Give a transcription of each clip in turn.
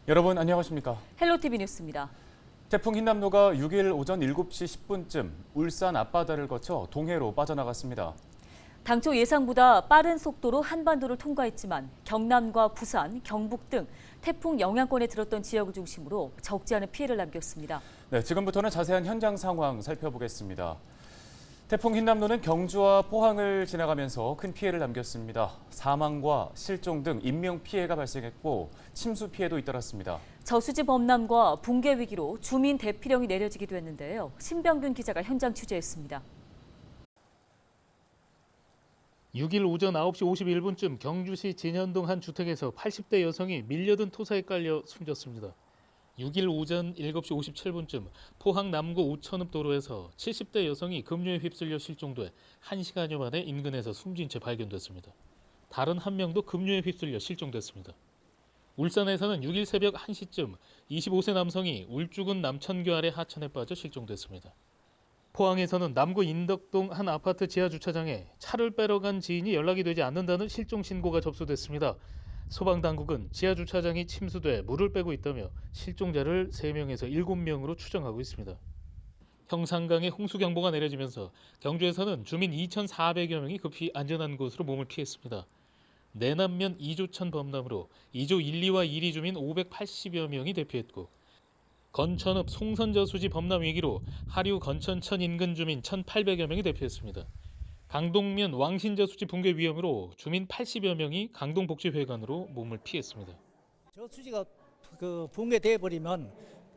여러분 안녕하십니까? 헬로티비 뉴스입니다. 태풍 흰남노가 6일 오전 7시 10분쯤 울산 앞바다를 거쳐 동해로 빠져나갔습니다. 당초 예상보다 빠른 속도로 한반도를 통과했지만 경남과 부산, 경북 등 태풍 영향권에 들었던 지역을 중심으로 적지 않은 피해를 남겼습니다. 네, 지금부터는 자세한 현장 상황 살펴보겠습니다. 태풍 흰남노는 경주와 포항을 지나가면서 큰 피해를 남겼습니다. 사망과 실종 등 인명 피해가 발생했고 침수 피해도 잇따랐습니다. 저수지 범람과 붕괴 위기로 주민 대피령이 내려지기도 했는데요. 신병균 기자가 현장 취재했습니다. 6일 오전 9시 51분쯤 경주시 진현동 한 주택에서 80대 여성이 밀려든 토사에 깔려 숨졌습니다. 6일 오전 7시 57분쯤 포항 남구 오천읍 도로에서 70대 여성이 급류에 휩쓸려 실종돼 1시간여 만에 인근에서 숨진 채 발견됐습니다. 다른 한 명도 급류에 휩쓸려 실종됐습니다. 울산에서는 6일 새벽 1시쯤 25세 남성이 울주군 남천교 아래 하천에 빠져 실종됐습니다. 포항에서는 남구 인덕동 한 아파트 지하주차장에 차를 빼러 간 지인이 연락이 되지 않는다는 실종 신고가 접수됐습니다. 소방당국은 지하주차장이 침수돼 물을 빼고 있다며 실종자를 3명에서 7명으로 추정하고 있습니다. 형산강에 홍수경보가 내려지면서 경주에서는 주민 2,400여 명이 급히 안전한 곳으로 몸을 피했습니다. 내남면 2조천 범람으로 2조 1, 2와 1위 주민 580여 명이 대피했고 건천읍 송선저수지 범람 위기로 하류 건천천 인근 주민 1,800여 명이 대피했습니다. 강동면 왕신저수지 붕괴 위험으로 주민 80여 명이 강동복지회관으로 몸을 피했습니다. 저수지가 붕괴돼 버리면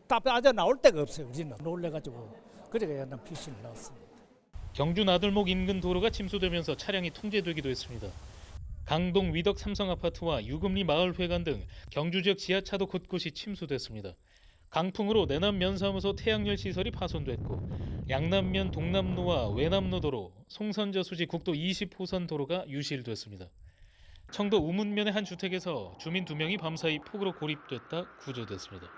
다 빠져 나올 데가 없어요. 우리는 놀래가지고 그래가 난 피신을 넣었습니다. 경주 나들목 인근 도로가 침수되면서 차량이 통제되기도 했습니다. 강동 위덕 삼성 아파트와 유금리 마을회관 등 경주 지역 지하차도 곳곳이 침수됐습니다. 강풍으로 내남면 사무소 태양열 시설이 파손됐고 양남면 동남로와 외남로도로 송선저수지 국도 20호선 도로가 유실됐습니다. 청도 우문면의 한 주택에서 주민 2명이 밤사이 폭우로 고립됐다 구조됐습니다.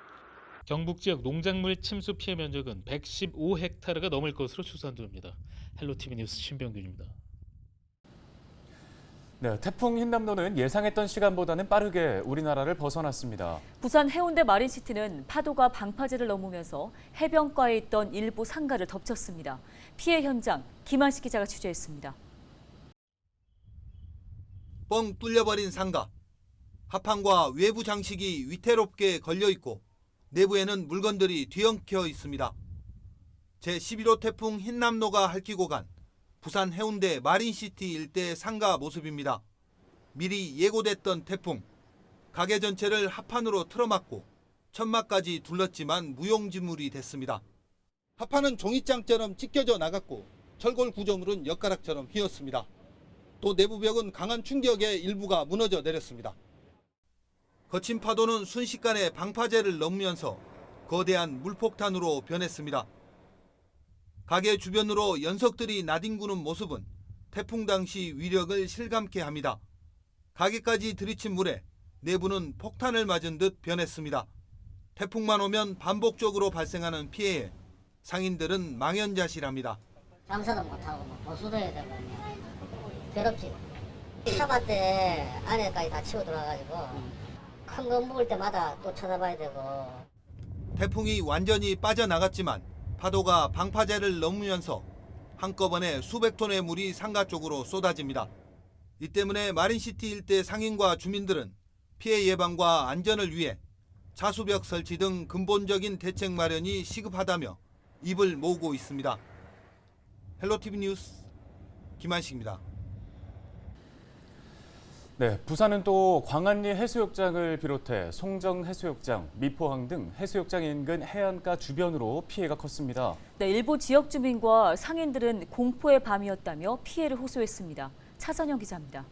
경북 지역 농작물 침수 피해 면적은 115헥타르가 넘을 것으로 추산됩니다. 헬로티비 뉴스 신병균입니다. 네, 태풍 흰남노는 예상했던 시간보다는 빠르게 우리나라를 벗어났습니다. 부산 해운대 마린시티는 파도가 방파제를 넘으면서 해변가에 있던 일부 상가를 덮쳤습니다. 피해 현장 김한식 기자가 취재했습니다. 뻥 뚫려버린 상가. 하판과 외부 장식이 위태롭게 걸려있고 내부에는 물건들이 뒤엉켜 있습니다. 제11호 태풍 흰남노가 핥히고 간 부산 해운대 마린시티 일대 상가 모습입니다. 미리 예고됐던 태풍. 가게 전체를 하판으로 틀어막고 천막까지 둘렀지만 무용지물이 됐습니다. 하판은 종이장처럼 찢겨져 나갔고 철골 구조물은 엿가락처럼 휘었습니다. 또 내부 벽은 강한 충격에 일부가 무너져 내렸습니다. 거친 파도는 순식간에 방파제를 넘으면서 거대한 물폭탄으로 변했습니다. 가게 주변으로 연석들이 나뒹구는 모습은 태풍 당시 위력을 실감케 합니다. 가게까지 들이친 물에 내부는 폭탄을 맞은 듯 변했습니다. 태풍만 오면 반복적으로 발생하는 피해에 상인들은 망연자실합니다. 장사도 못하고 보수도 해야 되고 괴롭지. 차밭에 안에까지 다 치고 들어와가지고 큰 거 먹을 때마다 또 쳐다봐야 되고. 태풍이 완전히 빠져나갔지만 파도가 방파제를 넘으면서 한꺼번에 수백 톤의 물이 상가 쪽으로 쏟아집니다. 이 때문에 마린시티 일대 상인과 주민들은 피해 예방과 안전을 위해 자수벽 설치 등 근본적인 대책 마련이 시급하다며 입을 모으고 있습니다. 헬로티비 뉴스 김한식입니다. 네, 부산은 또 광안리 해수욕장을 비롯해 송정 해수욕장, 미포항 등 해수욕장 인근 해안가 주변으로 피해가 컸습니다. 네, 일부 지역 주민과 상인들은 공포의 밤이었다며 피해를 호소했습니다. 차선영 기자입니다.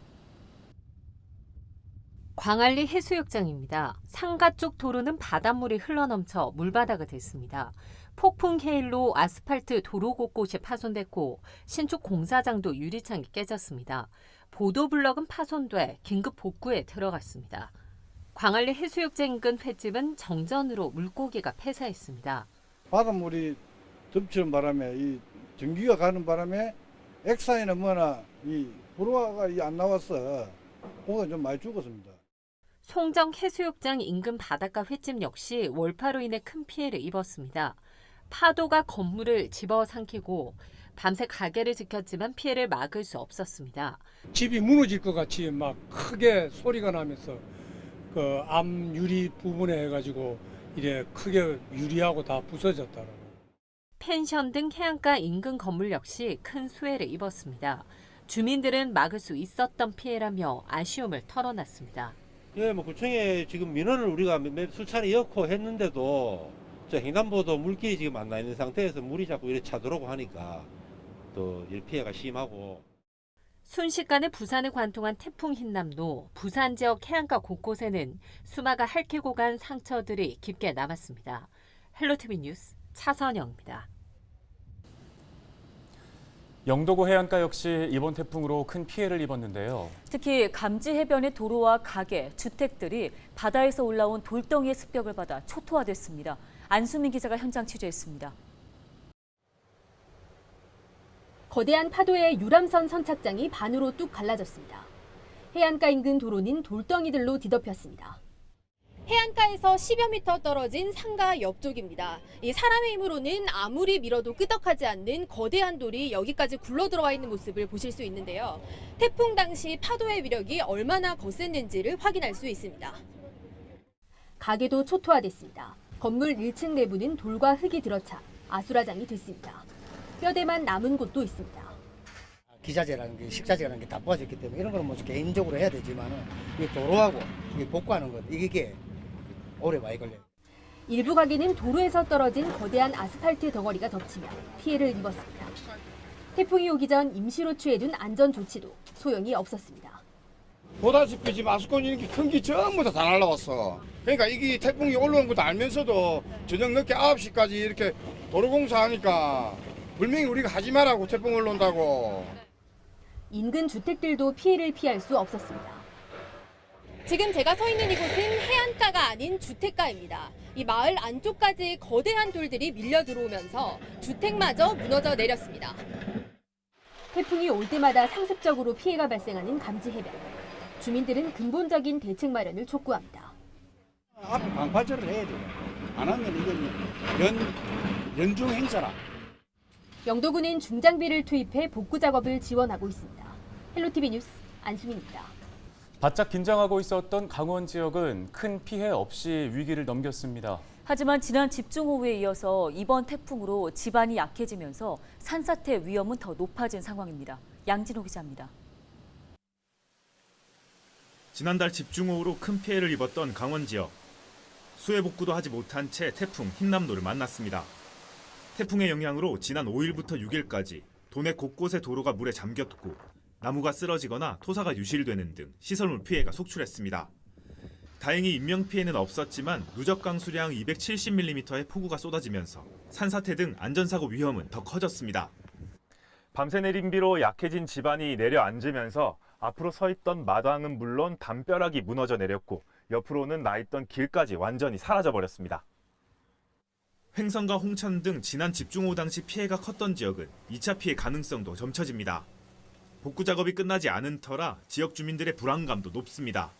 광안리 해수욕장입니다. 상가 쪽 도로는 바닷물이 흘러넘쳐 물바다가 됐습니다. 폭풍 해일로 아스팔트 도로 곳곳이 파손됐고 신축 공사장도 유리창이 깨졌습니다. 보도블럭은 파손돼 긴급 복구에 들어갔습니다. 광안리 해수욕장 인근 횟집은 정전으로 물고기가 폐사했습니다. 바닷물이 덮치는 바람에 이 전기가 가는 바람에 엑사이나 뭐나 이 불화가 안 나와서 고기가 좀 많이 죽었습니다. 송정 해수욕장 인근 바닷가 횟집 역시 월파로 인해 큰 피해를 입었습니다. 파도가 건물을 집어삼키고 밤새 가게를 지켰지만 피해를 막을 수 없었습니다. 집이 무너질 것 같이 막 크게 소리가 나면서 그 앞 유리 부분에 해가지고 이래 크게 유리하고 다 부서졌더라고요. 펜션 등 해안가 인근 건물 역시 큰 수해를 입었습니다. 주민들은 막을 수 있었던 피해라며 아쉬움을 털어놨습니다. 예, 뭐 구청에 지금 민원을 우리가 수차례 엮고 했는데도 저 횡단보도 물길이 지금 안 나 있는 상태에서 물이 자꾸 이렇게 차들어오고 하니까 또 피해가 심하고. 순식간에 부산을 관통한 태풍 흰남노, 부산 지역 해안가 곳곳에는 수마가 핥히고 간 상처들이 깊게 남았습니다. 헬로티비 뉴스 차선영입니다. 영도고 해안가 역시 이번 태풍으로 큰 피해를 입었는데요. 특히 감지 해변의 도로와 가게, 주택들이 바다에서 올라온 돌덩이의 습격을 받아 초토화됐습니다. 안수민 기자가 현장 취재했습니다. 거대한 파도에 유람선 선착장이 반으로 뚝 갈라졌습니다. 해안가 인근 도로는 돌덩이들로 뒤덮였습니다. 해안가에서 10여 미터 떨어진 상가 옆쪽입니다. 이 사람의 힘으로는 아무리 밀어도 끄덕하지 않는 거대한 돌이 여기까지 굴러들어와 있는 모습을 보실 수 있는데요. 태풍 당시 파도의 위력이 얼마나 거셌는지를 확인할 수 있습니다. 가게도 초토화됐습니다. 건물 1층 내부는 돌과 흙이 들어차 아수라장이 됐습니다. 뼈대만 남은 곳도 있습니다. 기자재라는 게 식자재라는 게 다 부서졌기 때문에 이런 거는 뭐 개인적으로 해야 되지만은 이 도로하고 이 복구하는 것 이게 오래 많이 걸려요. 일부 가게는 도로에서 떨어진 거대한 아스팔트 덩어리가 덮치며 피해를 입었습니다. 태풍이 오기 전 임시로 취해둔 안전 조치도 소용이 없었습니다. 보다시피 지금 아수콘 이렇게 큰 게 전부 다 날라왔어. 그러니까 이게 태풍이 올라온 것도 알면서도 저녁 늦게 9시까지 이렇게 도로공사하니까 분명히 우리가 하지 말라고 태풍 올라온다고. 인근 주택들도 피해를 피할 수 없었습니다. 지금 제가 서 있는 이곳은 해안가가 아닌 주택가입니다. 이 마을 안쪽까지 거대한 돌들이 밀려 들어오면서 주택마저 무너져 내렸습니다. 태풍이 올 때마다 상습적으로 피해가 발생하는 감지 해변. 주민들은 근본적인 대책 마련을 촉구합니다. 앞에 방파제를 해야 돼요. 안 하면 이건 연중 행사라. 영도군은 중장비를 투입해 복구 작업을 지원하고 있습니다. 헬로티비 뉴스 안수민입니다. 바짝 긴장하고 있었던 강원 지역은 큰 피해 없이 위기를 넘겼습니다. 하지만 지난 집중호우에 이어서 이번 태풍으로 지반이 약해지면서 산사태 위험은 더 높아진 상황입니다. 양진호 기자입니다. 지난달 집중호우로 큰 피해를 입었던 강원 지역. 수해 복구도 하지 못한 채 태풍 흰남노를 만났습니다. 태풍의 영향으로 지난 5일부터 6일까지 도내 곳곳의 도로가 물에 잠겼고 나무가 쓰러지거나 토사가 유실되는 등 시설물 피해가 속출했습니다. 다행히 인명피해는 없었지만 누적 강수량 270mm의 폭우가 쏟아지면서 산사태 등 안전사고 위험은 더 커졌습니다. 밤새 내린 비로 약해진 지반이 내려앉으면서 앞으로 서 있던 마당은 물론 담벼락이 무너져 내렸고 옆으로는 나 있던 길까지 완전히 사라져버렸습니다. 횡성과 홍천 등 지난 집중호우 당시 피해가 컸던 지역은 2차 피해 가능성도 점쳐집니다. 복구 작업이 끝나지 않은 터라 지역 주민들의 불안감도 높습니다.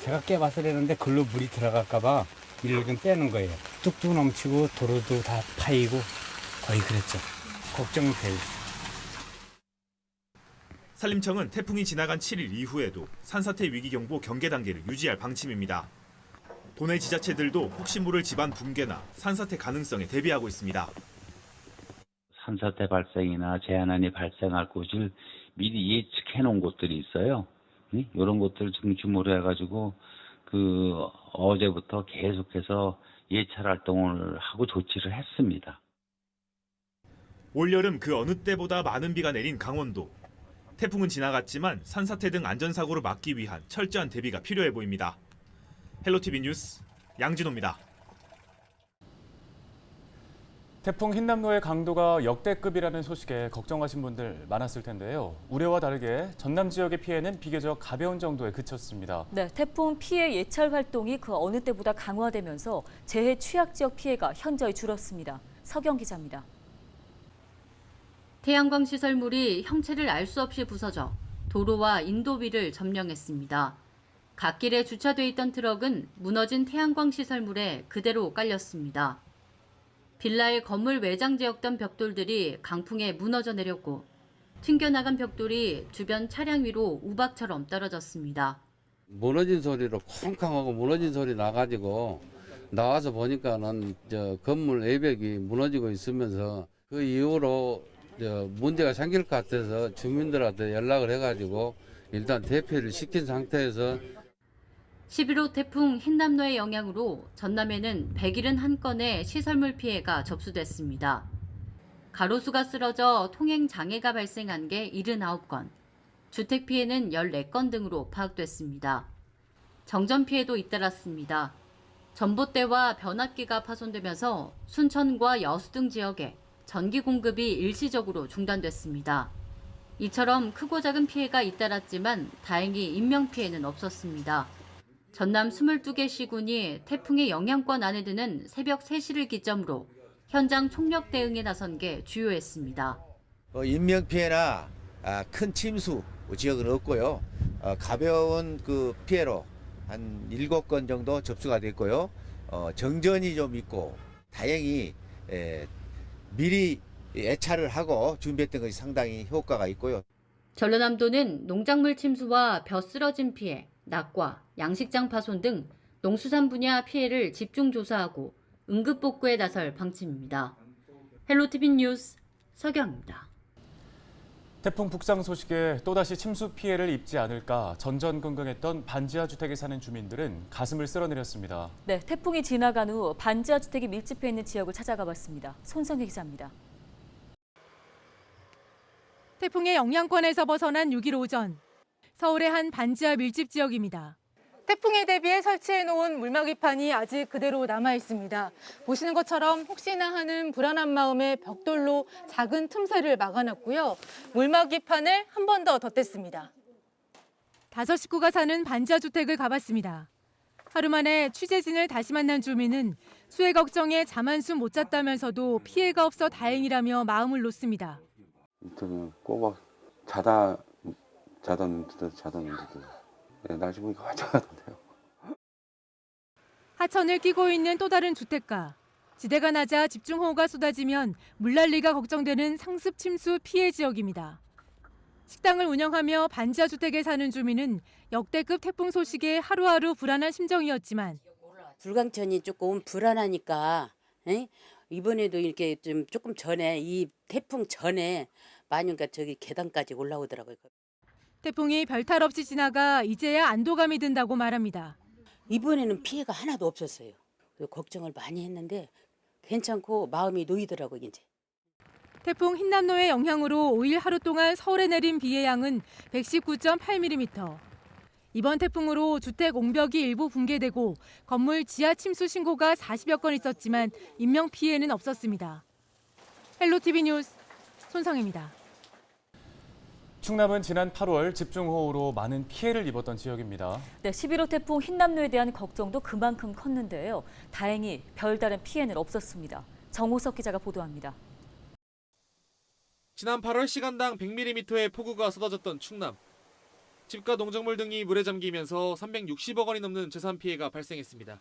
제가 깨봤을 했는데 글로 물이 들어갈까 봐 일로 좀 빼는 거예요. 뚝뚝 넘치고 도로도 다 파이고 거의 그랬죠. 걱정이 돼요. 산림청은 태풍이 지나간 7일 이후에도 산사태 위기경보 경계 단계를 유지할 방침입니다. 도내 지자체들도 혹시 모를 집안 붕괴나 산사태 가능성에 대비하고 있습니다. 산사태 발생이나 재난이 발생할 곳을 미리 예측해 놓은 곳들이 있어요. 이런 것들을 중심으로 해가지고 어제부터 계속해서 예찰 활동을 하고 조치를 했습니다. 올여름 그 어느 때보다 많은 비가 내린 강원도. 태풍은 지나갔지만 산사태 등 안전사고를 막기 위한 철저한 대비가 필요해 보입니다. 헬로티비 뉴스 양진호입니다. 태풍 흰남노의 강도가 역대급이라는 소식에 걱정하신 분들 많았을 텐데요. 우려와 다르게 전남 지역의 피해는 비교적 가벼운 정도에 그쳤습니다. 네, 태풍 피해 예찰 활동이 그 어느 때보다 강화되면서 재해 취약 지역 피해가 현저히 줄었습니다. 서경 기자입니다. 태양광 시설물이 형체를 알 수 없이 부서져 도로와 인도비를 점령했습니다. 갓길에 주차돼 있던 트럭은 무너진 태양광 시설물에 그대로 깔렸습니다. 빌라의 건물 외장재였던 벽돌들이 강풍에 무너져 내렸고 튕겨나간 벽돌이 주변 차량 위로 우박처럼 떨어졌습니다. 무너진 소리로 쿵쾅하고 무너진 소리 나가지고 나와서 보니까는 건물 외벽이 무너지고 있으면서 그 이후로 문제가 생길 것 같아서 주민들한테 연락을 해가지고 일단 대피를 시킨 상태에서 11호 태풍 흰남노의 영향으로 전남에는 171건의 시설물 피해가 접수됐습니다. 가로수가 쓰러져 통행 장애가 발생한 게 79건, 주택 피해는 14건 등으로 파악됐습니다. 정전 피해도 잇따랐습니다. 전봇대와 변압기가 파손되면서 순천과 여수 등 지역에 전기 공급이 일시적으로 중단됐습니다. 이처럼 크고 작은 피해가 잇따랐지만 다행히 인명 피해는 없었습니다. 전남 22개 시군이 태풍의 영향권 안에 드는 새벽 3시를 기점으로 현장 총력 대응에 나선 게 주요했습니다. 인명피해나 큰 침수 지역은 없고요. 가벼운 그 피해로 한 7건 정도 접수가 됐고요. 정전이 좀 있고 다행히 미리 예찰을 하고 준비했던 것이 상당히 효과가 있고요. 전라남도는 농작물 침수와 벼 쓰러진 피해, 낙과, 양식장 파손 등 농수산 분야 피해를 집중 조사하고 응급복구에 나설 방침입니다. 헬로티비 뉴스 서경입니다. 태풍 북상 소식에 또다시 침수 피해를 입지 않을까 전전긍긍했던 반지하 주택에 사는 주민들은 가슴을 쓸어내렸습니다. 네, 태풍이 지나간 후 반지하 주택이 밀집해 있는 지역을 찾아가 봤습니다. 손성희 기자입니다. 태풍의 영향권에서 벗어난 6일 오전, 서울의 한 반지하 밀집 지역입니다. 태풍에 대비해 설치해놓은 물막이판이 아직 그대로 남아있습니다. 보시는 것처럼 혹시나 하는 불안한 마음에 벽돌로 작은 틈새를 막아놨고요. 물막이판을 한 번 더 덧댔습니다. 5식구가 사는 반지하 주택을 가봤습니다. 하루 만에 취재진을 다시 만난 주민은 수해 걱정에 잠 한숨 못 잤다면서도 피해가 없어 다행이라며 마음을 놓습니다. 꼬박 자던데도 날씨 보니까 화창하던데요. 하천을 끼고 있는 또 다른 주택가. 지대가 낮아 집중호우가 쏟아지면 물난리가 걱정되는 상습 침수 피해 지역입니다. 식당을 운영하며 반지하 주택에 사는 주민은 역대급 태풍 소식에 하루하루 불안한 심정이었지만 불광천이 조금 불안하니까 이번에도 이렇게 좀 조금 전에 이 태풍 전에 만약에 저기 계단까지 올라오더라고요. 태풍이 별탈 없이 지나가 이제야 안도감이 든다고 말합니다. 이번에는 피해가 하나도 없었어요. 걱정을 많이 했는데 괜찮고 마음이 놓이더라고요, 이제. 태풍 흰남노의 영향으로 5일 하루 동안 서울에 내린 비의 양은 119.8mm. 이번 태풍으로 주택 옹벽이 일부 붕괴되고 건물 지하 침수 신고가 40여 건 있었지만 인명 피해는 없었습니다. 헬로티비 뉴스 손성입니다. 충남은 지난 8월 집중호우로 많은 피해를 입었던 지역입니다. 네, 11호 태풍 흰남노에 대한 걱정도 그만큼 컸는데요. 다행히 별다른 피해는 없었습니다. 정호석 기자가 보도합니다. 지난 8월 시간당 100mm의 폭우가 쏟아졌던 충남. 집과 농작물 등이 물에 잠기면서 360억 원이 넘는 재산 피해가 발생했습니다.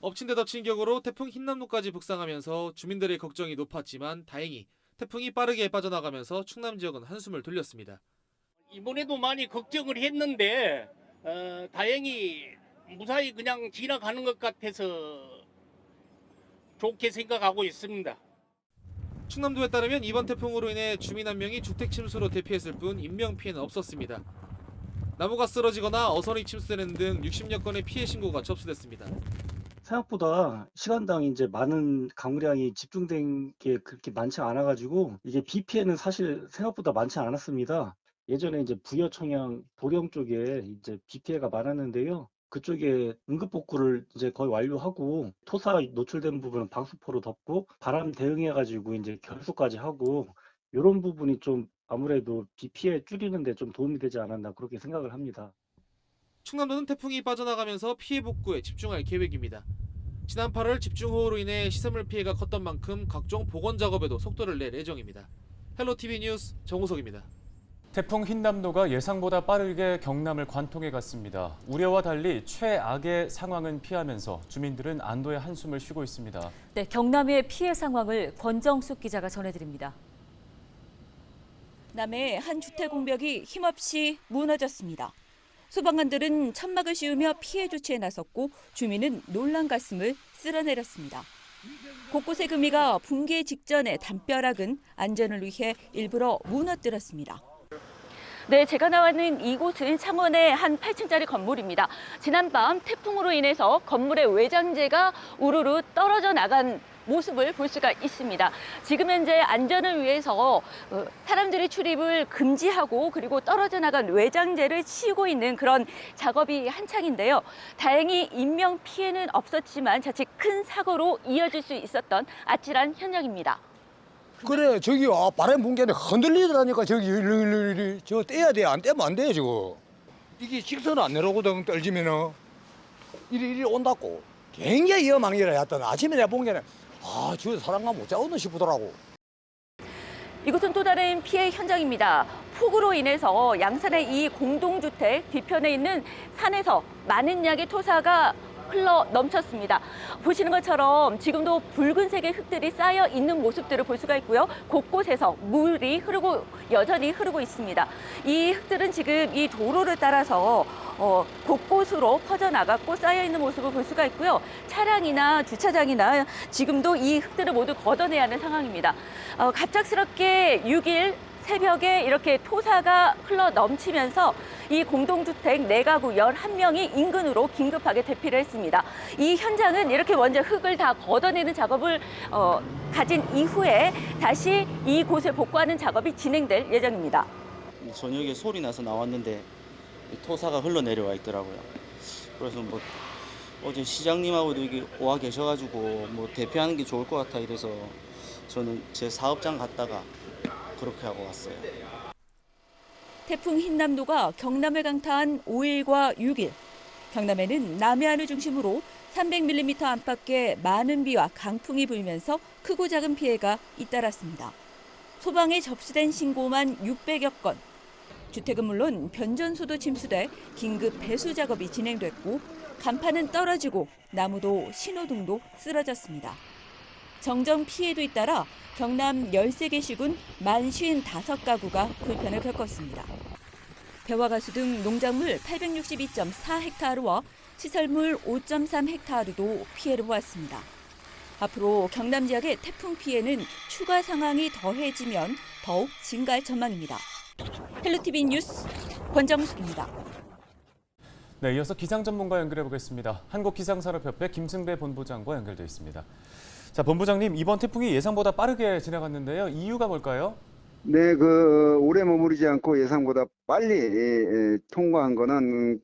엎친 데 덮친 격으로 태풍 흰남노까지 북상하면서 주민들의 걱정이 높았지만 다행히 태풍이 빠르게 빠져나가면서 충남 지역은 한숨을 돌렸습니다. 이번에도 많이 걱정을 했는데 다행히 무사히 그냥 지나가는 것 같아서 좋게 생각하고 있습니다. 충남도에 따르면 이번 태풍으로 인해 주민 한 명이 주택 침수로 대피했을 뿐 인명 피해는 없었습니다. 나무가 쓰러지거나 어선이 침수되는 등 60여 건의 피해 신고가 접수됐습니다. 생각보다 시간당 이제 많은 강우량이 집중된 게 그렇게 많지 않아가지고 이게 비 피해는 사실 생각보다 많지 않았습니다. 예전에 이제 부여 청양 보령 쪽에 이제 비 피해가 많았는데요. 그쪽에 응급복구를 이제 거의 완료하고 토사 노출된 부분은 방수포로 덮고 바람 대응해가지고 이제 결수까지 하고 이런 부분이 좀 아무래도 비 피해 줄이는데 좀 도움이 되지 않았나 그렇게 생각을 합니다. 충남도는 태풍이 빠져나가면서 피해 복구에 집중할 계획입니다. 지난 8월 집중호우로 인해 시설물 피해가 컸던 만큼 각종 복원 작업에도 속도를 낼 예정입니다. 헬로티비 뉴스 정우석입니다. 태풍 흰남노가 예상보다 빠르게 경남을 관통해 갔습니다. 우려와 달리 최악의 상황은 피하면서 주민들은 안도의 한숨을 쉬고 있습니다. 네, 경남의 피해 상황을 권정숙 기자가 전해드립니다. 남해의 한 주택 공벽이 힘없이 무너졌습니다. 소방관들은 천막을 씌우며 피해 조치에 나섰고 주민은 놀란 가슴을 쓸어내렸습니다. 곳곳의 금이가 붕괴 직전에 담벼락은 안전을 위해 일부러 무너뜨렸습니다. 네, 제가 나와 있는 이곳은 창원의 한 8층짜리 건물입니다. 지난밤 태풍으로 인해서 건물의 외장재가 우르르 떨어져 나간 모습을 볼 수가 있습니다. 지금 현재 안전을 위해서 사람들의 출입을 금지하고 그리고 떨어져 나간 외장재를 치우고 있는 그런 작업이 한창인데요. 다행히 인명 피해는 없었지만 자칫 큰 사고로 이어질 수 있었던 아찔한 현장입니다. 그래 저기 바람 붕괴는 흔들리더라니까 저기 저 떼야 돼. 안 떼면 안 돼 지금. 이게 직선 안 내려오거든 떨지면은 이리 온다고. 굉장히 위험한 일이라 했더니 아침에 내가 본 게는 저 사람과 못 자오나 싶더라고. 이곳은 또 다른 피해 현장입니다. 폭우로 인해서 양산의 이 공동주택 뒤편에 있는 산에서 많은 양의 토사가 흘러 넘쳤습니다. 보시는 것처럼 지금도 붉은색의 흙들이 쌓여 있는 모습들을 볼 수가 있고요. 곳곳에서 물이 여전히 흐르고 있습니다. 이 흙들은 지금 이 도로를 따라서 곳곳으로 퍼져나갔고 쌓여 있는 모습을 볼 수가 있고요. 차량이나 주차장이나 지금도 이 흙들을 모두 걷어내야 하는 상황입니다. 갑작스럽게 6일 새벽에 이렇게 토사가 흘러 넘치면서 이 공동주택 4가구 11명이 인근으로 긴급하게 대피를 했습니다. 이 현장은 이렇게 먼저 흙을 다 걷어내는 작업을 가진 이후에 다시 이곳을 복구하는 작업이 진행될 예정입니다. 저녁에 소리 나서 나왔는데 토사가 흘러내려와 있더라고요. 그래서 뭐 어제 시장님하고도 여기 와 계셔가지고 뭐 대피하는 게 좋을 것 같아 이래서 저는 제 사업장 갔다가 그렇게 하고 왔어요. 태풍 흰남노가 경남을 강타한 5일과 6일. 경남에는 남해안을 중심으로 300mm 안팎의 많은 비와 강풍이 불면서 크고 작은 피해가 잇따랐습니다. 소방에 접수된 신고만 600여 건. 주택은 물론 변전소도 침수돼 긴급 배수 작업이 진행됐고 간판은 떨어지고 나무도 신호등도 쓰러졌습니다. 정전 피해도 잇따라 경남 13개 시군 55가구가 불편을 겪었습니다. 벼와 가수 등 농작물 862.4헥타르와 시설물 5.3헥타르도 피해를 보았습니다. 앞으로 경남 지역의 태풍 피해는 추가 상황이 더해지면 더욱 증가할 전망입니다. 헬로티비 뉴스 권정숙입니다. 네, 이어서 기상 전문가 연결해 보겠습니다. 한국기상산업협회 김승배 본부장과 연결돼 있습니다. 자, 본부장님, 이번 태풍이 예상보다 빠르게 지나갔는데요. 이유가 뭘까요? 네, 오래 머무르지 않고 예상보다 빨리 통과한 거는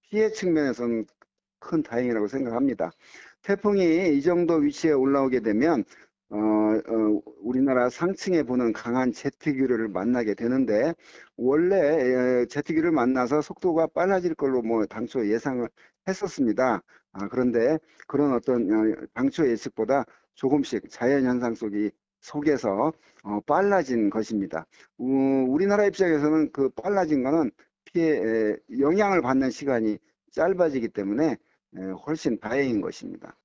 피해 측면에서는 큰 다행이라고 생각합니다. 태풍이 이 정도 위치에 올라오게 되면 우리나라 상층에 부는 강한 제트기류를 만나게 되는데 원래 제트기류를 만나서 속도가 빨라질 걸로 당초 예상을 했었습니다. 그런데 그런 어떤 당초 예측보다 조금씩 자연현상 속에서 빨라진 것입니다. 우리나라 입장에서는 그 빨라진 거는 피해 영향을 받는 시간이 짧아지기 때문에 훨씬 다행인 것입니다.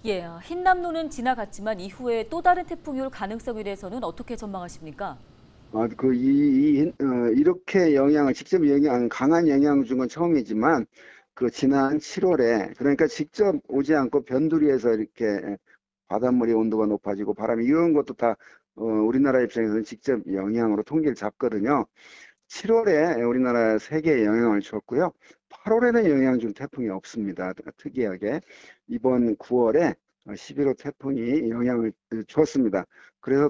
예, 흰남노는 지나갔지만 이후에 또 다른 태풍이 올 가능성에 대해서는 어떻게 전망하십니까? 이렇게 직접 강한 영향을 준 건 처음이지만 지난 7월에 그러니까 직접 오지 않고 변두리에서 이렇게 바닷물의 온도가 높아지고 바람이 이런 것도 다 우리나라 입장에서는 직접 영향으로 통계를 잡거든요. 7월에 우리나라 3개의 영향을 줬고요. 8월에는 영향 준 태풍이 없습니다. 특이하게 이번 9월에 11호 태풍이 영향을 줬습니다. 그래서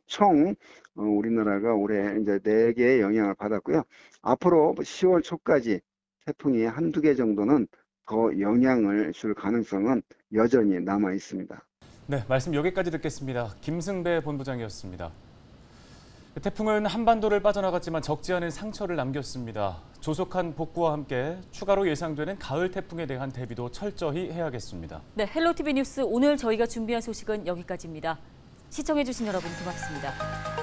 총 우리나라가 올해 이제 4개의 영향을 받았고요. 앞으로 10월 초까지 태풍이 한두 개 정도는 더 영향을 줄 가능성은 여전히 남아 있습니다. 네, 말씀 여기까지 듣겠습니다. 김승배 본부장이었습니다. 태풍은 한반도를 빠져나갔지만 적지 않은 상처를 남겼습니다. 조속한 복구와 함께 추가로 예상되는 가을 태풍에 대한 대비도 철저히 해야겠습니다. 네, 헬로티비 뉴스 오늘 저희가 준비한 소식은 여기까지입니다. 시청해주신 여러분 고맙습니다.